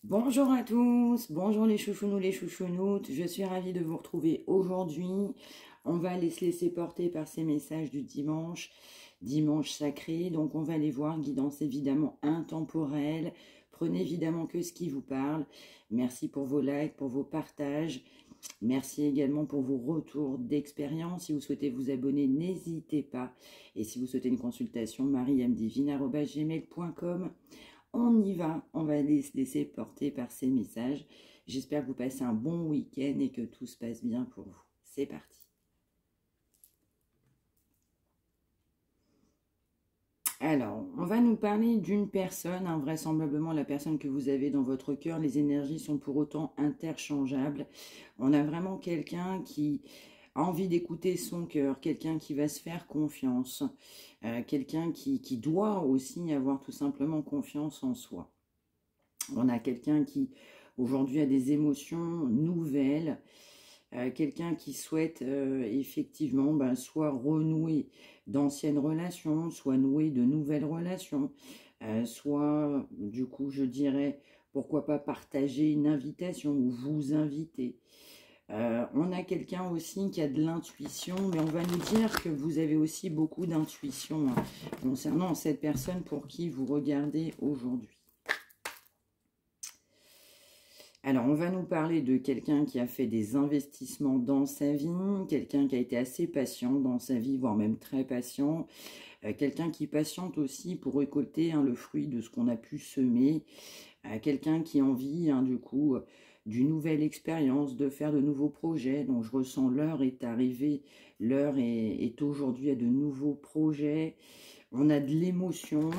Bonjour à tous, bonjour les chouchounous, les chouchounoutes, je suis ravie de vous retrouver aujourd'hui. On va aller se laisser porter par ces messages du dimanche, dimanche sacré, donc on va les voir, guidance évidemment intemporelle. Prenez évidemment que ce qui vous parle. Merci pour vos likes, pour vos partages. Merci également pour vos retours d'expérience. Si vous souhaitez vous abonner, n'hésitez pas. Et si vous souhaitez une consultation, mariamdivine@gmail.com. On y va, on va se laisser porter par ces messages. J'espère que vous passez un bon week-end et que tout se passe bien pour vous. C'est parti. Alors, on va nous parler d'une personne, vraisemblablement la personne que vous avez dans votre cœur. Les énergies sont pour autant interchangeables. On a vraiment quelqu'un qui a envie d'écouter son cœur, quelqu'un qui va se faire confiance, quelqu'un qui doit aussi avoir tout simplement confiance en soi. On a quelqu'un qui aujourd'hui a des émotions nouvelles, quelqu'un qui souhaite effectivement soit renouer d'anciennes relations, soit nouer de nouvelles relations, soit du coup je dirais pourquoi pas partager une invitation ou vous inviter. On a quelqu'un aussi qui a de l'intuition, mais on va nous dire que vous avez aussi beaucoup d'intuition concernant cette personne pour qui vous regardez aujourd'hui. Alors, on va nous parler de quelqu'un qui a fait des investissements dans sa vie, quelqu'un qui a été assez patient dans sa vie, voire même très patient, quelqu'un qui patiente aussi pour récolter le fruit de ce qu'on a pu semer, quelqu'un qui a envie, du coup, d'une nouvelle expérience, de faire de nouveaux projets. Donc, je ressens l'heure est arrivée, l'heure est aujourd'hui à de nouveaux projets. On a de l'émotion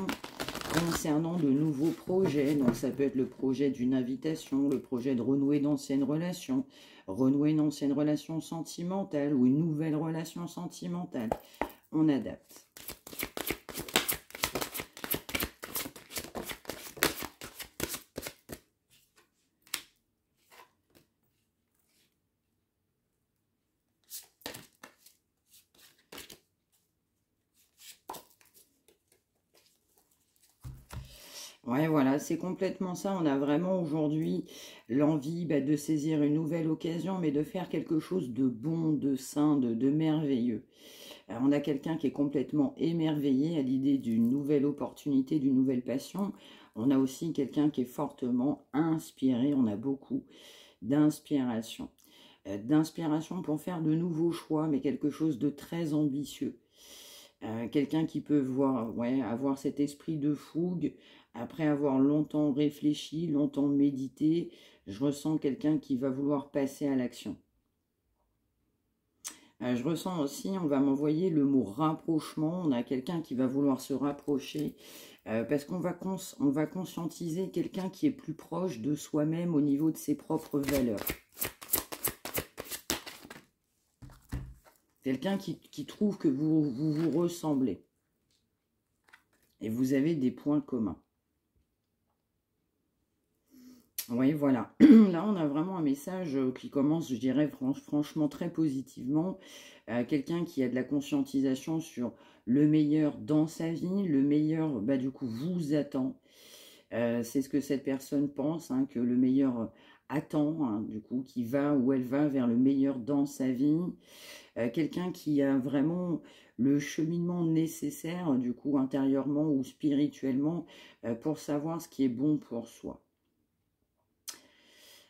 concernant de nouveaux projets, donc ça peut être le projet d'une invitation, le projet de renouer d'anciennes relations, renouer une ancienne relation sentimentale ou une nouvelle relation sentimentale. On adapte. Ouais, voilà, c'est complètement ça. On a vraiment aujourd'hui l'envie de saisir une nouvelle occasion, mais de faire quelque chose de bon, de sain, de merveilleux. Alors, on a quelqu'un qui est complètement émerveillé à l'idée d'une nouvelle opportunité, d'une nouvelle passion. On a aussi quelqu'un qui est fortement inspiré. On a beaucoup d'inspiration. D'inspiration pour faire de nouveaux choix, mais quelque chose de très ambitieux. Quelqu'un qui peut avoir cet esprit de fougue, après avoir longtemps réfléchi, longtemps médité. Je ressens quelqu'un qui va vouloir passer à l'action. Je ressens aussi, on va m'envoyer le mot rapprochement. On a quelqu'un qui va vouloir se rapprocher parce qu'on va, on va conscientiser quelqu'un qui est plus proche de soi-même au niveau de ses propres valeurs. Quelqu'un qui trouve que vous ressemblez. Et vous avez des points communs. Oui, voilà. Là, on a vraiment un message qui commence, je dirais, franchement très positivement. Quelqu'un qui a de la conscientisation sur le meilleur dans sa vie, le meilleur, du coup, vous attend. C'est ce que cette personne pense, que le meilleur attend, du coup, qui va ou elle va vers le meilleur dans sa vie. Quelqu'un qui a vraiment le cheminement nécessaire, du coup, intérieurement ou spirituellement, pour savoir ce qui est bon pour soi.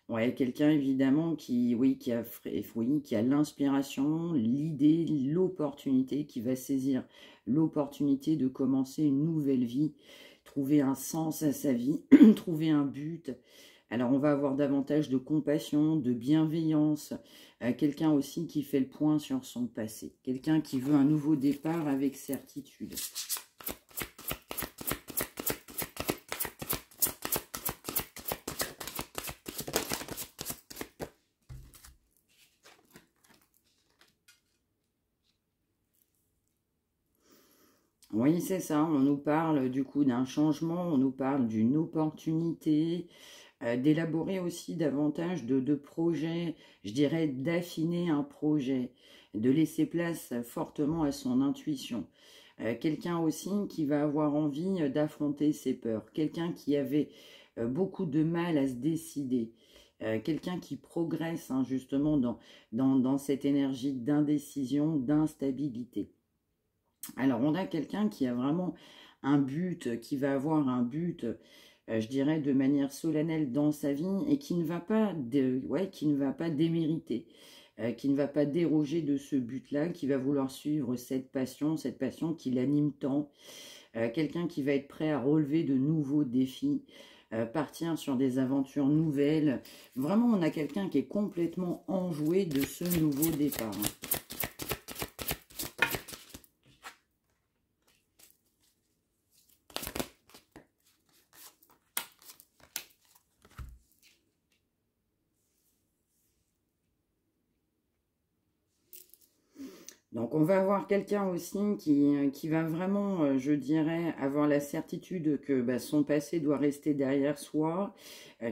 Ouais, quelqu'un évidemment qui a l'inspiration, l'idée, l'opportunité, qui va saisir l'opportunité de commencer une nouvelle vie, trouver un sens à sa vie, trouver un but. Alors on va avoir davantage de compassion, de bienveillance, quelqu'un aussi qui fait le point sur son passé, quelqu'un qui veut un nouveau départ avec certitude. Oui, c'est ça, on nous parle du coup d'un changement, on nous parle d'une opportunité, d'élaborer aussi davantage de projets, je dirais d'affiner un projet, de laisser place fortement à son intuition. Quelqu'un aussi qui va avoir envie d'affronter ses peurs, quelqu'un qui avait beaucoup de mal à se décider. Quelqu'un qui progresse hein, justement dans cette énergie d'indécision, d'instabilité. Alors, on a quelqu'un qui a vraiment un but, qui va avoir un but, je dirais, de manière solennelle dans sa vie et qui ne va pas, qui ne va pas démériter, qui ne va pas déroger de ce but-là, qui va vouloir suivre cette passion qui l'anime tant. Quelqu'un qui va être prêt à relever de nouveaux défis, partir sur des aventures nouvelles. Vraiment, on a quelqu'un qui est complètement enjoué de ce nouveau départ. Donc, on va avoir quelqu'un aussi qui va vraiment, je dirais, avoir la certitude que bah, son passé doit rester derrière soi.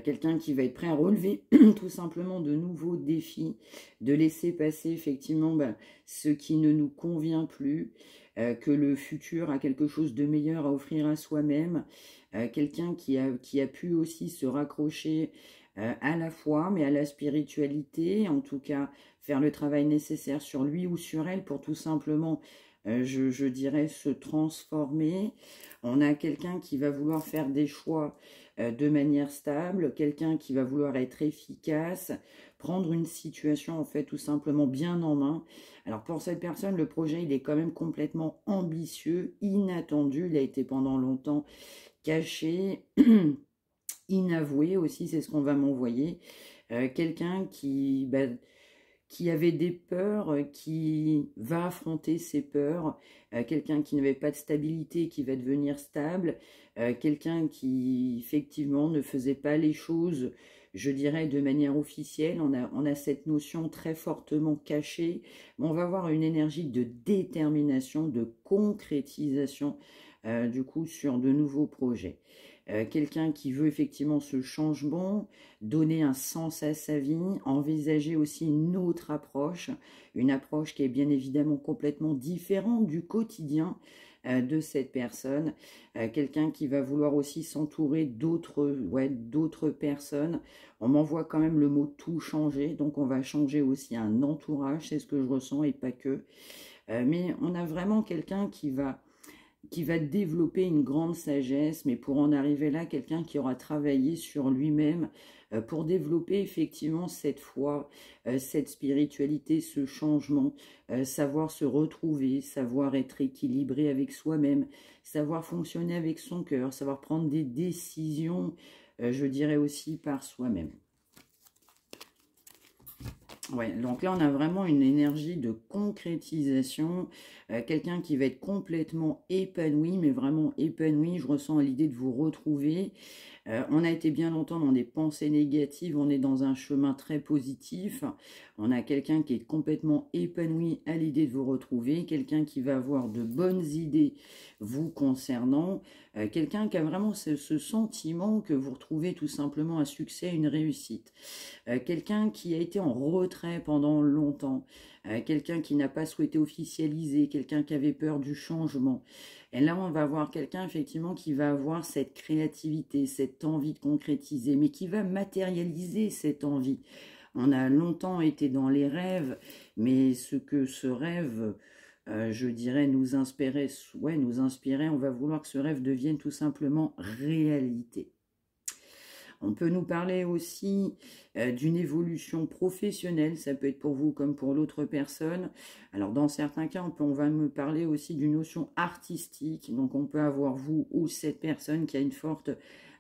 Quelqu'un qui va être prêt à relever tout simplement de nouveaux défis, de laisser passer effectivement bah, ce qui ne nous convient plus, que le futur a quelque chose de meilleur à offrir à soi-même. Quelqu'un qui a pu aussi se raccrocher à la foi, mais à la spiritualité, en tout cas faire le travail nécessaire sur lui ou sur elle pour tout simplement, je dirais, se transformer. On a quelqu'un qui va vouloir faire des choix de manière stable, quelqu'un qui va vouloir être efficace, prendre une situation en fait tout simplement bien en main. Alors pour cette personne, le projet il est quand même complètement ambitieux, inattendu, il a été pendant longtemps caché, inavoué aussi, c'est ce qu'on va m'envoyer. Quelqu'un qui avait des peurs, qui va affronter ses peurs, quelqu'un qui n'avait pas de stabilité, qui va devenir stable, quelqu'un qui effectivement ne faisait pas les choses, je dirais, de manière officielle. On a cette notion très fortement cachée. On va avoir une énergie de détermination, de concrétisation, du coup, sur de nouveaux projets. Quelqu'un qui veut effectivement ce changement, donner un sens à sa vie, envisager aussi une autre approche, une approche qui est bien évidemment complètement différente du quotidien de cette personne, quelqu'un qui va vouloir aussi s'entourer d'autres personnes. On m'envoie quand même le mot tout changer, donc on va changer aussi un entourage, c'est ce que je ressens et pas que. Mais on a vraiment quelqu'un qui va développer une grande sagesse, mais pour en arriver là, quelqu'un qui aura travaillé sur lui-même pour développer effectivement cette foi, cette spiritualité, ce changement, savoir se retrouver, savoir être équilibré avec soi-même, savoir fonctionner avec son cœur, savoir prendre des décisions, je dirais aussi par soi-même. Ouais, donc là, on a vraiment une énergie de concrétisation, quelqu'un qui va être complètement épanoui, mais vraiment épanoui. Je ressens l'idée de vous retrouver. On a été bien longtemps dans des pensées négatives, on est dans un chemin très positif. On a quelqu'un qui est complètement épanoui à l'idée de vous retrouver, quelqu'un qui va avoir de bonnes idées vous concernant, quelqu'un qui a vraiment ce sentiment que vous retrouvez tout simplement un succès, une réussite. Quelqu'un qui a été en retrait pendant longtemps, quelqu'un qui n'a pas souhaité officialiser, quelqu'un qui avait peur du changement. Et là, on va voir quelqu'un effectivement qui va avoir cette créativité, cette envie de concrétiser, mais qui va matérialiser cette envie. On a longtemps été dans les rêves, mais ce que ce rêve, je dirais, nous inspirait, on va vouloir que ce rêve devienne tout simplement réalité. On peut nous parler aussi d'une évolution professionnelle, ça peut être pour vous comme pour l'autre personne. Alors dans certains cas, on va me parler aussi d'une notion artistique, donc on peut avoir vous ou cette personne qui a une forte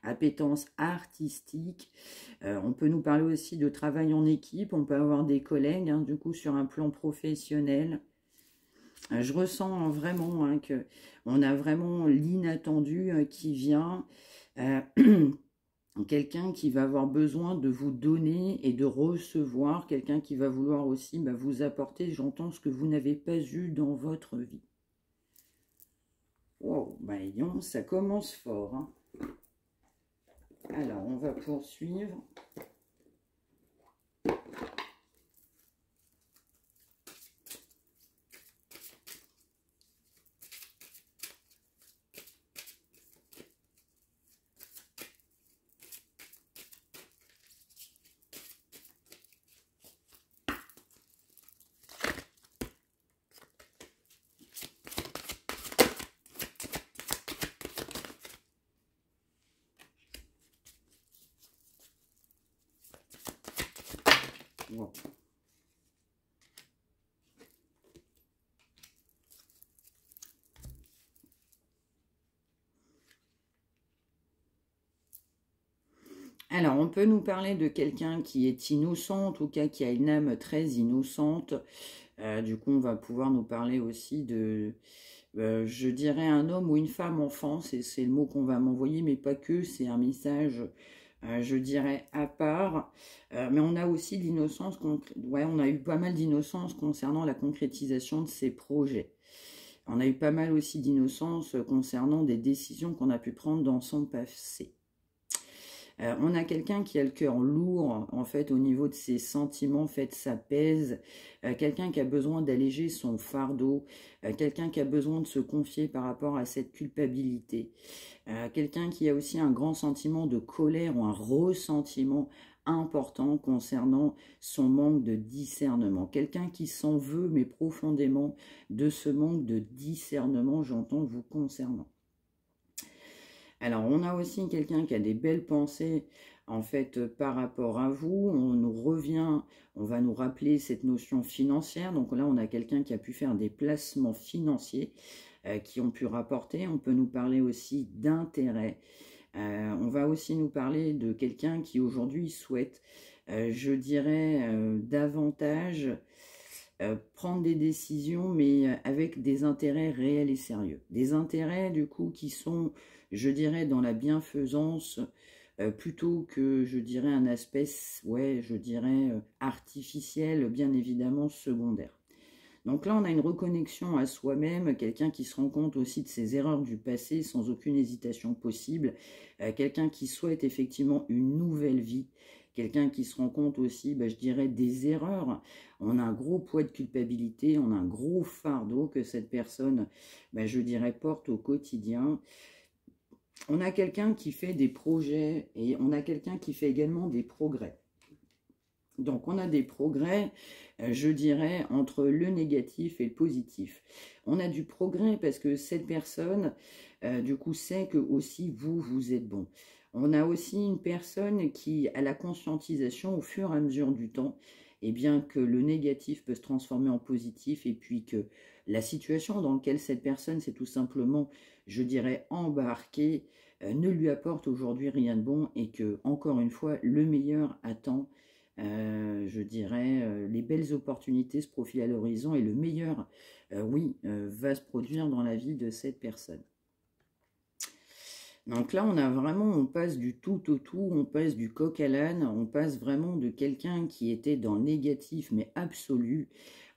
appétence artistique. On peut nous parler aussi de travail en équipe, on peut avoir des collègues, hein, du coup sur un plan professionnel. Je ressens vraiment qu'on a vraiment l'inattendu qui vient. Quelqu'un qui va avoir besoin de vous donner et de recevoir, quelqu'un qui va vouloir aussi vous apporter, j'entends, ce que vous n'avez pas eu dans votre vie. Wow, ça commence fort. Hein. Alors, on va poursuivre. Wow. Alors, on peut nous parler de quelqu'un qui est innocent, en tout cas qui a une âme très innocente. Du coup, on va pouvoir nous parler aussi de, je dirais, un homme ou une femme enfant. C'est le mot qu'on va m'envoyer, mais pas que. C'est un message, je dirais, à part. Mais on a aussi de l'innocence. Ouais, on a eu pas mal d'innocence concernant la concrétisation de ses projets. On a eu pas mal aussi d'innocence concernant des décisions qu'on a pu prendre dans son passé. On a quelqu'un qui a le cœur lourd, en fait, au niveau de ses sentiments, en fait, ça pèse. Quelqu'un qui a besoin d'alléger son fardeau. Quelqu'un qui a besoin de se confier par rapport à cette culpabilité. Quelqu'un qui a aussi un grand sentiment de colère ou un ressentiment important concernant son manque de discernement. Quelqu'un qui s'en veut, mais profondément, de ce manque de discernement, j'entends vous concernant. Alors, on a aussi quelqu'un qui a des belles pensées, en fait, par rapport à vous. On nous revient, on va nous rappeler cette notion financière. Donc là, on a quelqu'un qui a pu faire des placements financiers qui ont pu rapporter. On peut nous parler aussi d'intérêt. On va aussi nous parler de quelqu'un qui aujourd'hui souhaite, je dirais, davantage prendre des décisions, mais avec des intérêts réels et sérieux. Des intérêts, du coup, qui sont, je dirais, dans la bienfaisance, plutôt que, je dirais, un aspect, ouais, je dirais, artificiel, bien évidemment, secondaire. Donc là, on a une reconnexion à soi-même, quelqu'un qui se rend compte aussi de ses erreurs du passé sans aucune hésitation possible, quelqu'un qui souhaite effectivement une nouvelle vie, quelqu'un qui se rend compte aussi, je dirais, des erreurs. On a un gros poids de culpabilité, on a un gros fardeau que cette personne, je dirais, porte au quotidien. On a quelqu'un qui fait des projets et on a quelqu'un qui fait également des progrès. Donc, on a des progrès, je dirais, entre le négatif et le positif. On a du progrès parce que cette personne, du coup, sait que aussi vous êtes bon. On a aussi une personne qui a la conscientisation au fur et à mesure du temps, et bien que le négatif peut se transformer en positif, et puis que la situation dans laquelle cette personne s'est tout simplement, je dirais, embarquée, ne lui apporte aujourd'hui rien de bon, et que, encore une fois, le meilleur attend. Je dirais, les belles opportunités se profilent à l'horizon et le meilleur, oui, va se produire dans la vie de cette personne. Donc là, on a vraiment, on passe du tout au tout, on passe du coq à l'âne, on passe vraiment de quelqu'un qui était dans le négatif, mais absolu.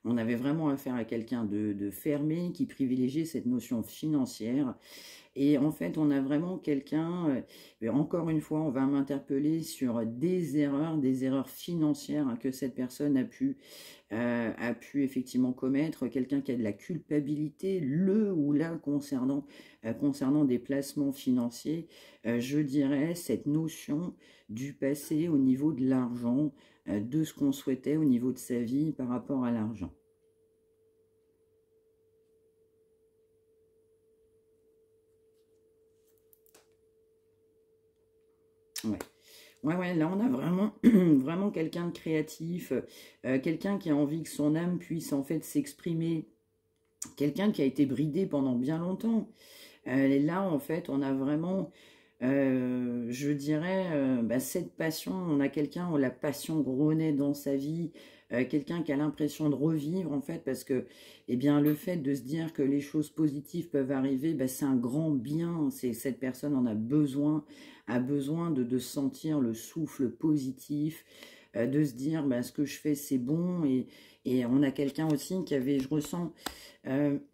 On avait vraiment affaire à quelqu'un de fermé, qui privilégiait cette notion financière. Et en fait, on a vraiment quelqu'un, encore une fois, on va m'interpeller sur des erreurs financières que cette personne a pu effectivement commettre. Quelqu'un qui a de la culpabilité, le ou la concernant des placements financiers. Je dirais cette notion du passé au niveau de l'argent, de ce qu'on souhaitait au niveau de sa vie par rapport à l'argent. Ouais. Ouais, là on a vraiment, vraiment quelqu'un de créatif, quelqu'un qui a envie que son âme puisse en fait s'exprimer, quelqu'un qui a été bridé pendant bien longtemps. Et là en fait on a vraiment, je dirais, cette passion, on a quelqu'un où la passion renaît dans sa vie, quelqu'un qui a l'impression de revivre en fait, parce que eh bien, le fait de se dire que les choses positives peuvent arriver, c'est un grand bien, cette personne en a besoin de sentir le souffle positif, de se dire ce que je fais c'est bon, et on a quelqu'un aussi qui avait, je ressens,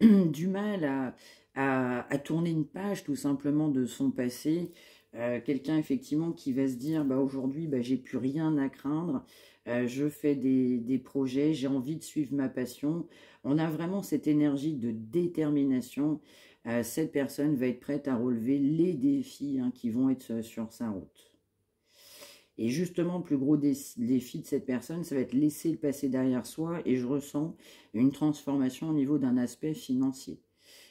du mal à tourner une page tout simplement de son passé. Quelqu'un effectivement qui va se dire aujourd'hui j'ai plus rien à craindre, je fais des projets, j'ai envie de suivre ma passion. On a vraiment cette énergie de détermination. Cette personne va être prête à relever les défis qui vont être sur sa route. Et justement, le plus gros défi de cette personne, ça va être laisser le passé derrière soi, et je ressens une transformation au niveau d'un aspect financier.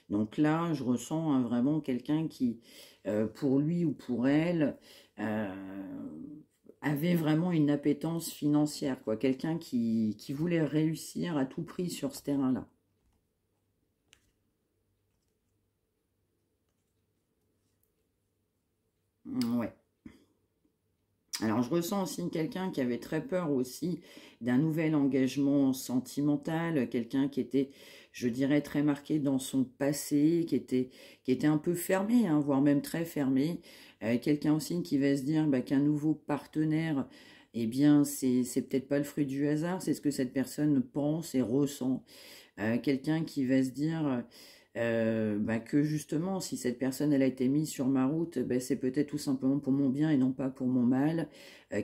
Donc là, je ressens vraiment quelqu'un qui, pour lui ou pour elle, avait vraiment une appétence financière, quoi. Quelqu'un qui voulait réussir à tout prix sur ce terrain-là. Ouais. Alors, je ressens aussi quelqu'un qui avait très peur aussi d'un nouvel engagement sentimental, quelqu'un qui était, je dirais, très marqué dans son passé, qui était un peu fermé, hein, voire même très fermé. Quelqu'un aussi qui va se dire bah, qu'un nouveau partenaire, eh bien, c'est peut-être pas le fruit du hasard, c'est ce que cette personne pense et ressent. Quelqu'un qui va se dire bah, que justement, si cette personne elle a été mise sur ma route, bah, c'est peut-être tout simplement pour mon bien et non pas pour mon mal.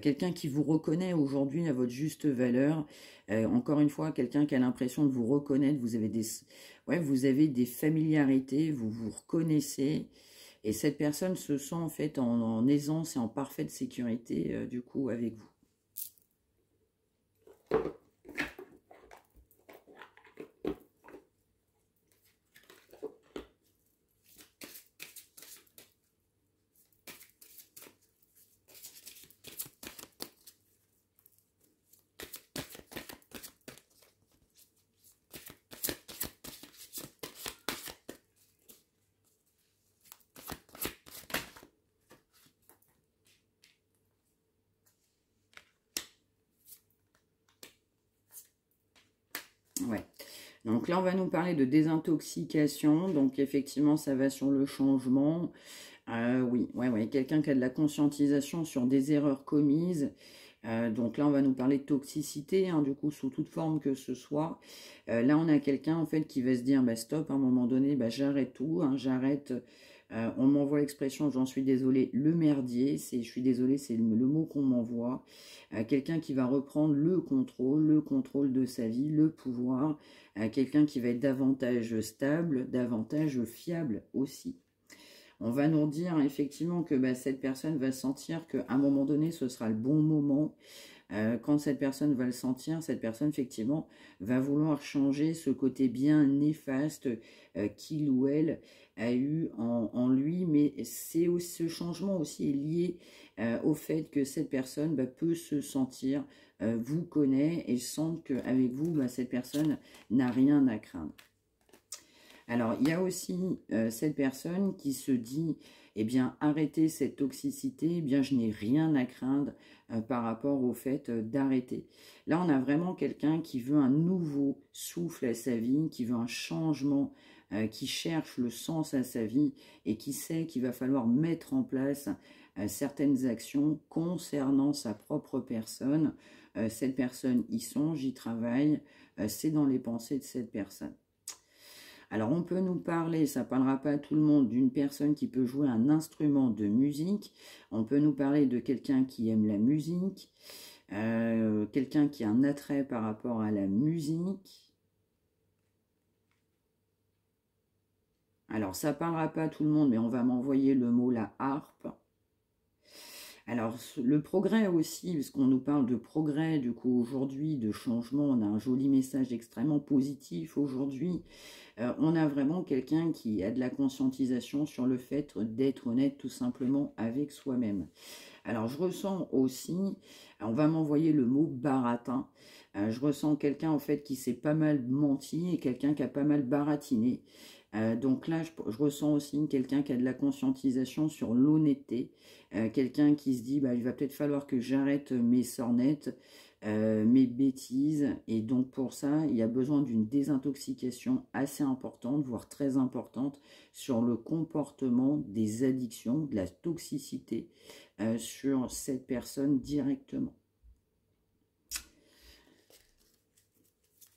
Quelqu'un qui vous reconnaît aujourd'hui à votre juste valeur. Encore une fois, quelqu'un qui a l'impression de vous reconnaître. Vous avez des familiarités, vous vous reconnaissez. Et cette personne se sent en fait en aisance et en parfaite sécurité du coup avec vous. Ouais. Donc là, on va nous parler de désintoxication. Donc effectivement, ça va sur le changement. Oui, ouais. Quelqu'un qui a de la conscientisation sur des erreurs commises. Donc là, on va nous parler de toxicité, hein, du coup, sous toute forme que ce soit. Là, on a quelqu'un, en fait, qui va se dire, bah, stop, à un moment donné, bah, j'arrête tout, hein, j'arrête. On m'envoie l'expression, j'en suis désolé, le merdier. Je suis désolé, c'est le mot qu'on m'envoie. Quelqu'un qui va reprendre le contrôle de sa vie, le pouvoir. Quelqu'un qui va être davantage stable, davantage fiable aussi. On va nous dire effectivement que bah, cette personne va sentir qu'à un moment donné, ce sera le bon moment. Quand cette personne va le sentir, cette personne effectivement va vouloir changer ce côté bien néfaste qu'il ou elle a eu en lui. Mais ce changement aussi est lié au fait que cette personne bah, peut se sentir, vous connaît et sente qu'avec vous, bah, cette personne n'a rien à craindre. Alors, il y a aussi cette personne qui se dit, eh bien, arrêtez cette toxicité, eh bien, je n'ai rien à craindre par rapport au fait d'arrêter. Là, on a vraiment quelqu'un qui veut un nouveau souffle à sa vie, qui veut un changement, qui cherche le sens à sa vie et qui sait qu'il va falloir mettre en place certaines actions concernant sa propre personne. Cette personne y songe, y travaille, c'est dans les pensées de cette personne. Alors, on peut nous parler, ça ne parlera pas à tout le monde, d'une personne qui peut jouer un instrument de musique. On peut nous parler de quelqu'un qui aime la musique, quelqu'un qui a un attrait par rapport à la musique. Alors, ça ne parlera pas à tout le monde, mais on va m'envoyer le mot la harpe. Alors, le progrès aussi, puisqu'on nous parle de progrès, du coup, aujourd'hui, de changement, on a un joli message extrêmement positif aujourd'hui. On a vraiment quelqu'un qui a de la conscientisation sur le fait d'être honnête tout simplement avec soi-même. Alors, je ressens aussi, on va m'envoyer le mot baratin. Je ressens quelqu'un en fait qui s'est pas mal menti et quelqu'un qui a pas mal baratiné. Donc là, je ressens aussi quelqu'un qui a de la conscientisation sur l'honnêteté. Quelqu'un qui se dit, bah, il va peut-être falloir que j'arrête mes sornettes, mes bêtises. Et donc pour ça, il y a besoin d'une désintoxication assez importante, voire très importante, sur le comportement des addictions, de la toxicité sur cette personne directement.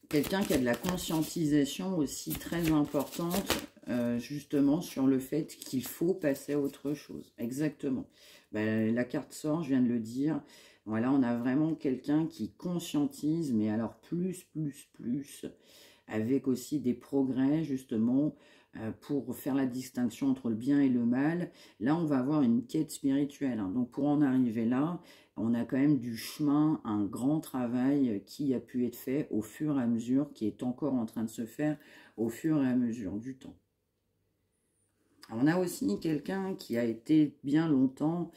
Quelqu'un qui a de la conscientisation aussi très importante, justement, sur le fait qu'il faut passer à autre chose. Exactement. Ben, la carte sort, je viens de le dire. Voilà, on a vraiment quelqu'un qui conscientise, mais alors plus, avec aussi des progrès, justement, pour faire la distinction entre le bien et le mal. Là, on va avoir une quête spirituelle. Hein. Donc, pour en arriver là, on a quand même du chemin, un grand travail qui a pu être fait au fur et à mesure, qui est encore en train de se faire au fur et à mesure du temps. On a aussi quelqu'un qui a été bien longtemps,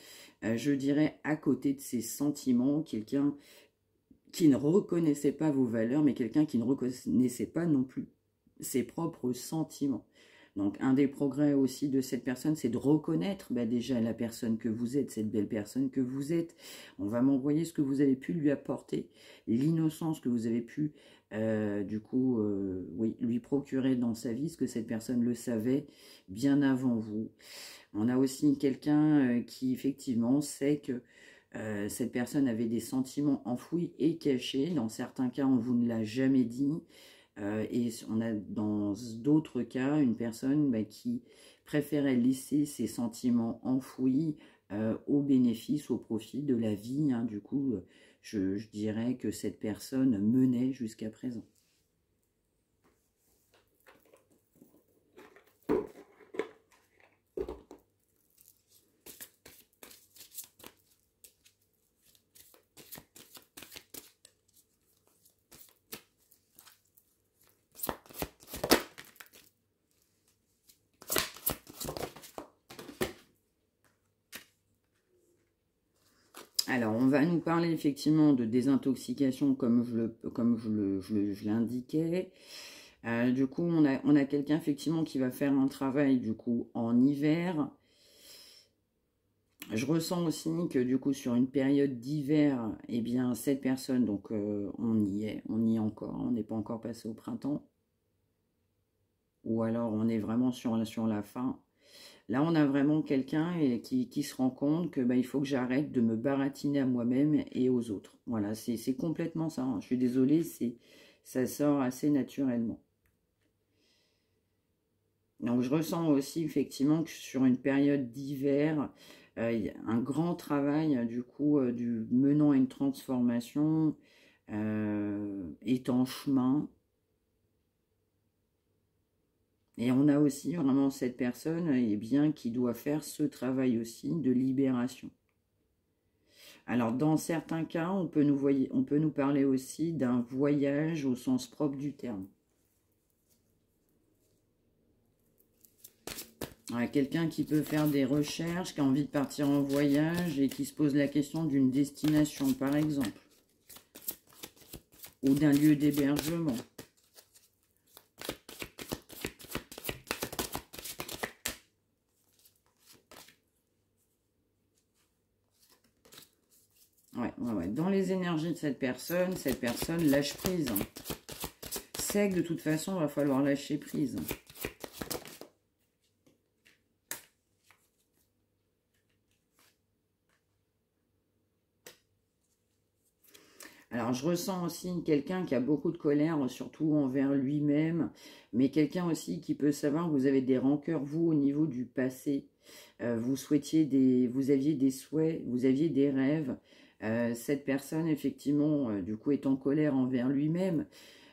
je dirais, à côté de ses sentiments, quelqu'un qui ne reconnaissait pas vos valeurs, mais quelqu'un qui ne reconnaissait pas non plus ses propres sentiments. Donc, un des progrès aussi de cette personne, c'est de reconnaître déjà la personne que vous êtes, cette belle personne que vous êtes. On va m'envoyer ce que vous avez pu lui apporter, l'innocence que vous avez pu, oui, lui procurer dans sa vie, ce que cette personne le savait bien avant vous. On a aussi quelqu'un qui, effectivement, sait que cette personne avait des sentiments enfouis et cachés. Dans certains cas, on vous ne l'a jamais dit. Et on a dans d'autres cas une personne qui préférait laisser ses sentiments enfouis au bénéfice, au profit de la vie. Hein. Du coup, je dirais que cette personne menait jusqu'à présent. Alors, on va nous parler effectivement de désintoxication comme je l'indiquais. Du coup, on a quelqu'un effectivement qui va faire un travail du coup en hiver. Je ressens aussi que du coup sur une période d'hiver, eh bien cette personne, donc on y est encore, on n'est pas encore passé au printemps. Ou alors on est vraiment sur la fin. Là, on a vraiment quelqu'un qui se rend compte que il faut que j'arrête de me baratiner à moi-même et aux autres. Voilà, c'est complètement ça. Hein. Je suis désolée, ça sort assez naturellement. Donc, je ressens aussi effectivement que sur une période d'hiver, il y a un grand travail du coup du menant à une transformation est en chemin. Et on a aussi vraiment cette personne qui doit faire ce travail aussi de libération. Alors, dans certains cas, on peut nous parler aussi d'un voyage au sens propre du terme. Quelqu'un qui peut faire des recherches, qui a envie de partir en voyage et qui se pose la question d'une destination, par exemple, ou d'un lieu d'hébergement. Ouais. Dans les énergies de cette personne lâche prise. C'est que de toute façon, il va falloir lâcher prise. Alors, je ressens aussi quelqu'un qui a beaucoup de colère, surtout envers lui-même, mais quelqu'un aussi qui peut savoir que vous avez des rancœurs, vous, au niveau du passé. Vous aviez des souhaits, vous aviez des rêves. Cette personne, effectivement, du coup, est en colère envers lui-même.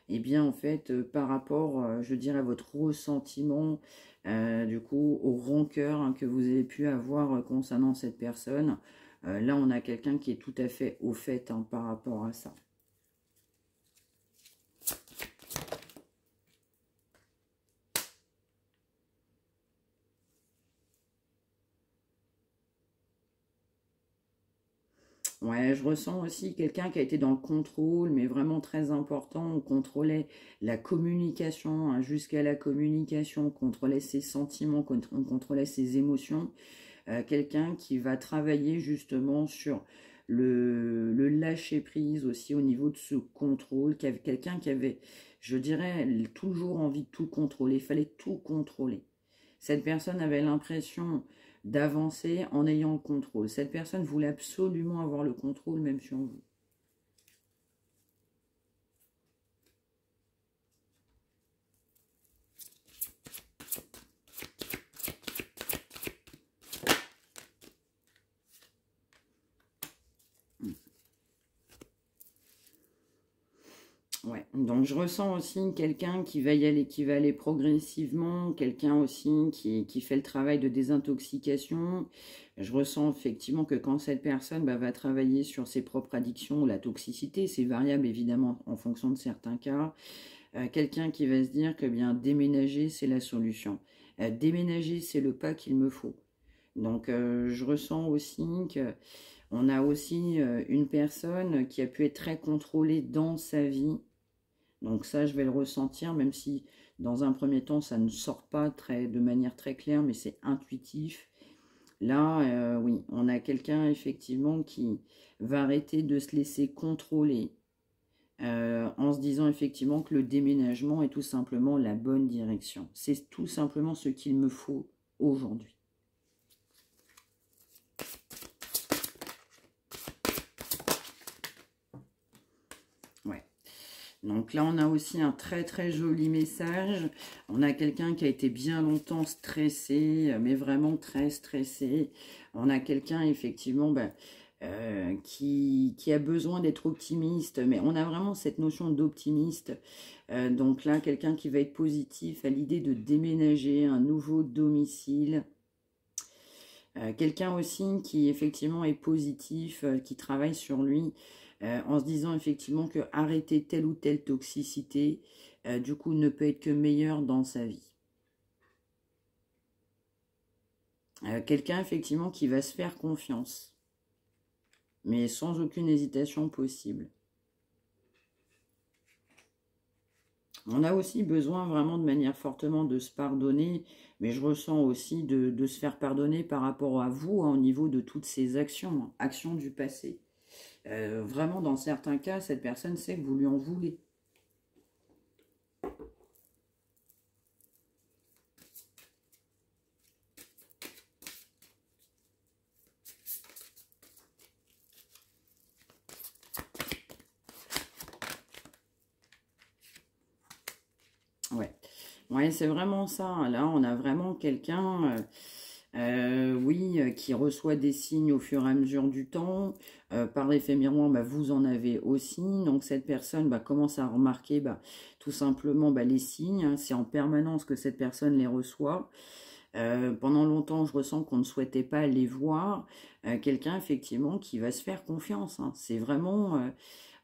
Eh bien, en fait, par rapport, je dirais, à votre ressentiment, du coup, aux rancœurs que vous avez pu avoir concernant cette personne, là, on a quelqu'un qui est tout à fait au fait par rapport à ça. Ouais, je ressens aussi quelqu'un qui a été dans le contrôle, mais vraiment très important. On contrôlait la communication, hein, jusqu'à la communication, on contrôlait ses sentiments, on contrôlait ses émotions. Quelqu'un qui va travailler justement sur le lâcher-prise aussi au niveau de ce contrôle. Quelqu'un qui avait, je dirais, toujours envie de tout contrôler. Il fallait tout contrôler. Cette personne avait l'impression d'avancer en ayant le contrôle. Cette personne voulait absolument avoir le contrôle même sur vous. Ouais, donc je ressens aussi quelqu'un qui va y aller, qui va aller progressivement, quelqu'un aussi qui fait le travail de désintoxication. Je ressens effectivement que quand cette personne va travailler sur ses propres addictions, la toxicité, c'est variable évidemment en fonction de certains cas. Quelqu'un qui va se dire que bien déménager, c'est la solution. Déménager, c'est le pas qu'il me faut. Donc, je ressens aussi que on a aussi une personne qui a pu être très contrôlée dans sa vie. Donc ça, je vais le ressentir, même si dans un premier temps, ça ne sort pas de manière très claire, mais c'est intuitif. Là, oui, on a quelqu'un effectivement qui va arrêter de se laisser contrôler en se disant effectivement que le déménagement est tout simplement la bonne direction. C'est tout simplement ce qu'il me faut aujourd'hui. Ouais. Donc là, on a aussi un très très joli message. On a quelqu'un qui a été bien longtemps stressé, mais vraiment très stressé. On a quelqu'un effectivement qui a besoin d'être optimiste, mais on a vraiment cette notion d'optimiste. Donc là, quelqu'un qui va être positif à l'idée de déménager un nouveau domicile. Quelqu'un aussi qui effectivement est positif, qui travaille sur lui, en se disant effectivement que arrêter telle ou telle toxicité, du coup, ne peut être que meilleur dans sa vie. Quelqu'un effectivement qui va se faire confiance, mais sans aucune hésitation possible. On a aussi besoin vraiment de manière fortement de se pardonner, mais je ressens aussi de se faire pardonner par rapport à vous, hein, au niveau de toutes ces actions, hein, actions du passé. Vraiment, dans certains cas, cette personne sait que vous lui en voulez. Ouais, ouais, c'est vraiment ça. Là, on a vraiment quelqu'un, oui, qui reçoit des signes au fur et à mesure du temps. Par l'effet miroir, vous en avez aussi. Donc, cette personne commence à remarquer tout simplement les signes, hein. C'est en permanence que cette personne les reçoit. Pendant longtemps, je ressens qu'on ne souhaitait pas les voir. Quelqu'un, effectivement, qui va se faire confiance, hein. C'est vraiment,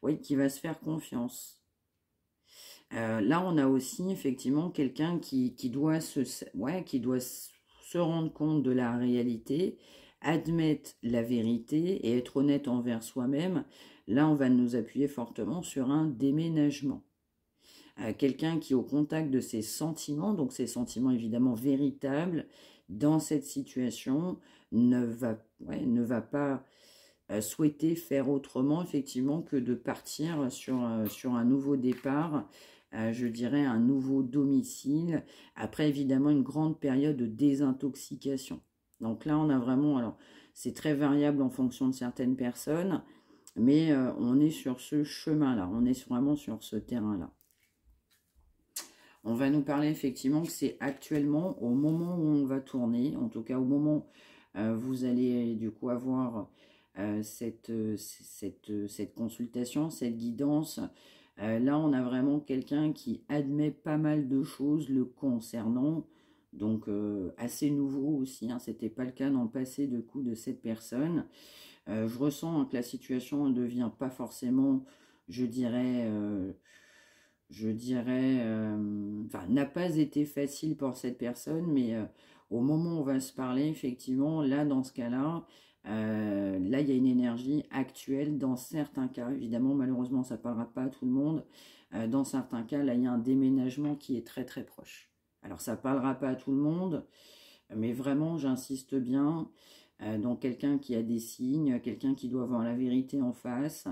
oui, qui va se faire confiance. Là, on a aussi effectivement quelqu'un qui doit qui doit se rendre compte de la réalité, admettre la vérité et être honnête envers soi-même. Là, on va nous appuyer fortement sur un déménagement. Quelqu'un qui est au contact de ses sentiments, donc ses sentiments évidemment véritables, dans cette situation, ne va pas souhaiter faire autrement, effectivement, que de partir sur un nouveau départ, je dirais un nouveau domicile, après évidemment une grande période de désintoxication. Donc là, on a vraiment, alors c'est très variable en fonction de certaines personnes, mais on est sur ce chemin-là, on est vraiment sur ce terrain-là. On va nous parler effectivement que c'est actuellement, au moment où on va tourner, en tout cas au moment où vous allez du coup avoir cette consultation, cette guidance. Là, on a vraiment quelqu'un qui admet pas mal de choses le concernant, donc assez nouveau aussi, hein, c'était pas le cas dans le passé de coup de cette personne. Je ressens, hein, que la situation ne devient pas forcément, je dirais, enfin, n'a pas été facile pour cette personne, mais au moment où on va se parler, effectivement, là, dans ce cas-là, là, il y a une énergie actuelle. Dans certains cas, évidemment, malheureusement, ça ne parlera pas à tout le monde. Dans certains cas, là, il y a un déménagement qui est très, très proche. Alors, ça ne parlera pas à tout le monde, mais vraiment, j'insiste bien. Donc, quelqu'un qui a des signes, quelqu'un qui doit avoir la vérité en face,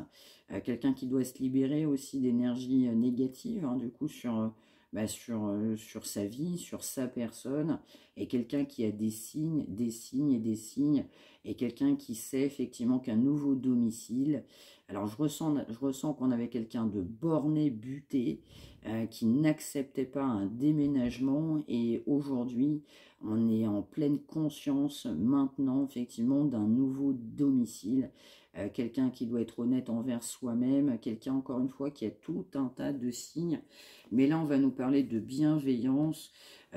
quelqu'un qui doit se libérer aussi d'énergie négative, hein, du coup, sur sa vie, sur sa personne, et quelqu'un qui a des signes, des signes et des signes, et quelqu'un qui sait effectivement qu'un nouveau domicile. Alors je ressens qu'on avait quelqu'un de borné, buté, qui n'acceptait pas un déménagement, et aujourd'hui on est en pleine conscience maintenant effectivement d'un nouveau domicile. Quelqu'un qui doit être honnête envers soi-même, quelqu'un encore une fois qui a tout un tas de signes. Mais là on va nous parler de bienveillance.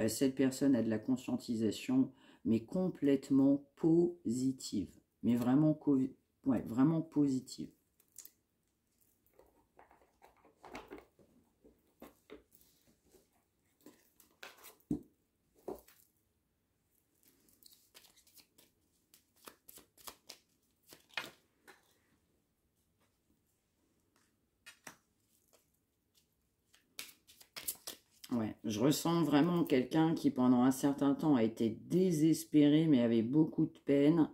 Cette personne a de la conscientisation, mais complètement positive. Mais vraiment, ouais, vraiment positive. Ouais, je ressens vraiment quelqu'un qui pendant un certain temps a été désespéré mais avait beaucoup de peine.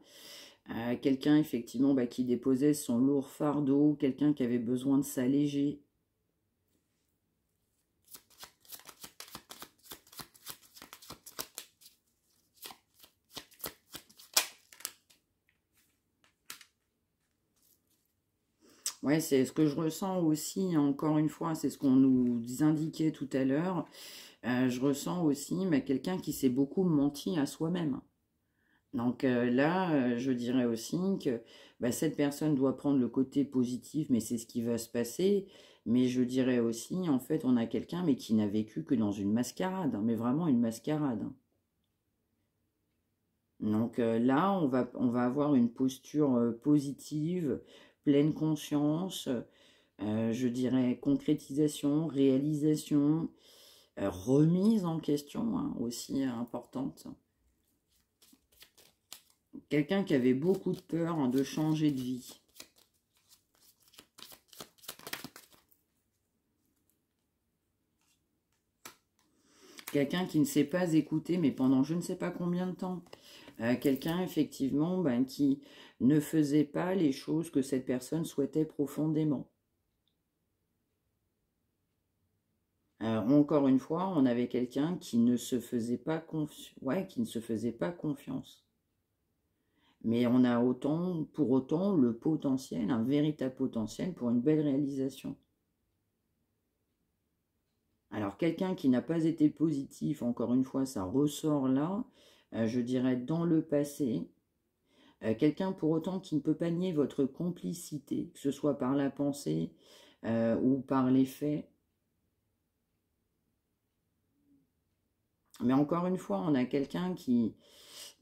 Quelqu'un effectivement bah, qui déposait son lourd fardeau, quelqu'un qui avait besoin de s'alléger. Ouais, c'est ce que je ressens aussi, encore une fois, c'est ce qu'on nous indiquait tout à l'heure. Je ressens aussi mais quelqu'un qui s'est beaucoup menti à soi-même. Donc là, je dirais aussi que bah, cette personne doit prendre le côté positif, mais c'est ce qui va se passer. Mais je dirais aussi, en fait, on a quelqu'un mais qui n'a vécu que dans une mascarade, hein, mais vraiment une mascarade. Donc là, on va avoir une posture positive, pleine conscience, je dirais concrétisation, réalisation, remise en question hein, aussi importante. Quelqu'un qui avait beaucoup de peur hein, de changer de vie. Quelqu'un qui ne s'est pas écouté, mais pendant je ne sais pas combien de temps. Quelqu'un, effectivement, ben, qui ne faisait pas les choses que cette personne souhaitait profondément. Encore une fois, on avait quelqu'un qui ne se faisait pas qui ne se faisait pas confiance. Mais on a pour autant le potentiel, un véritable potentiel pour une belle réalisation. Alors quelqu'un qui n'a pas été positif, encore une fois, ça ressort là, je dirais dans le passé. Quelqu'un pour autant qui ne peut pas nier votre complicité, que ce soit par la pensée ou par les faits. Mais encore une fois, on a quelqu'un qui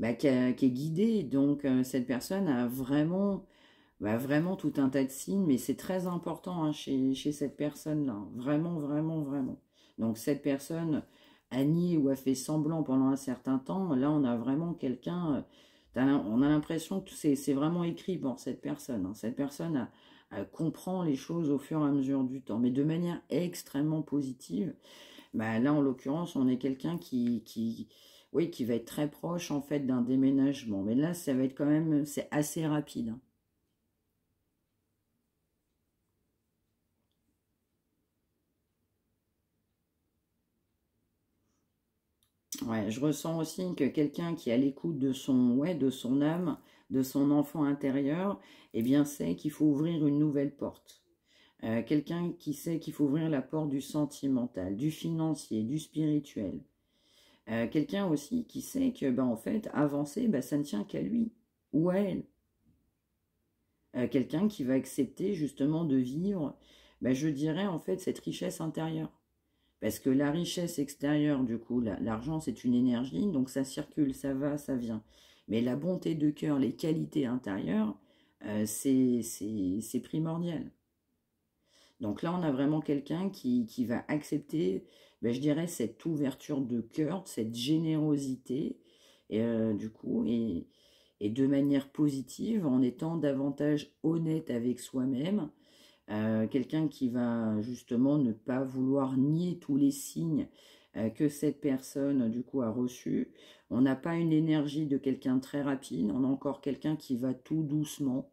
est guidé, donc cette personne a vraiment tout un tas de signes, mais c'est très important hein, chez cette personne-là, vraiment, vraiment, vraiment. Donc cette personne a nié ou a fait semblant pendant un certain temps, là on a vraiment quelqu'un, on a l'impression que c'est vraiment écrit pour cette personne. Hein. Cette personne comprend les choses au fur et à mesure du temps, mais de manière extrêmement positive. Bah, là, en l'occurrence, on est quelqu'un oui, qui va être très proche en fait d'un déménagement. Mais là, ça va être quand même, c'est assez rapide. Hein. Ouais, je ressens aussi que quelqu'un qui est à l'écoute de son âme, de son enfant intérieur, eh bien, sait qu'il faut ouvrir une nouvelle porte. Quelqu'un qui sait qu'il faut ouvrir la porte du sentimental, du financier, du spirituel. Quelqu'un aussi qui sait que, ben, en fait, avancer, ben, ça ne tient qu'à lui ou à elle. Quelqu'un qui va accepter justement de vivre, ben, je dirais en fait, cette richesse intérieure. Parce que la richesse extérieure, du coup, l'argent, c'est une énergie, donc ça circule, ça va, ça vient. Mais la bonté de cœur, les qualités intérieures, c'est primordial. Donc là, on a vraiment quelqu'un qui va accepter, ben, je dirais, cette ouverture de cœur, cette générosité, du coup, et de manière positive, en étant davantage honnête avec soi-même, quelqu'un qui va justement ne pas vouloir nier tous les signes que cette personne du coup a reçus. On n'a pas une énergie de quelqu'un de très rapide, on a encore quelqu'un qui va tout doucement,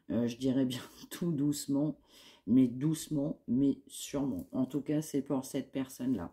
je dirais bien tout doucement, mais sûrement. En tout cas, c'est pour cette personne-là.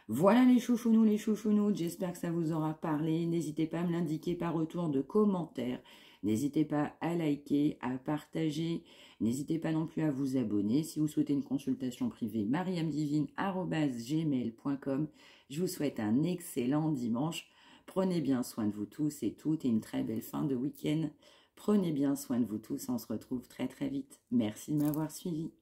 Voilà les chouchounous, j'espère que ça vous aura parlé. N'hésitez pas à me l'indiquer par retour de commentaires. N'hésitez pas à liker, à partager. N'hésitez pas non plus à vous abonner. Si vous souhaitez une consultation privée, mariamdivine@gmail.com. Je vous souhaite un excellent dimanche. Prenez bien soin de vous tous et toutes et une très belle fin de week-end. Prenez bien soin de vous tous, on se retrouve très très vite. Merci de m'avoir suivi.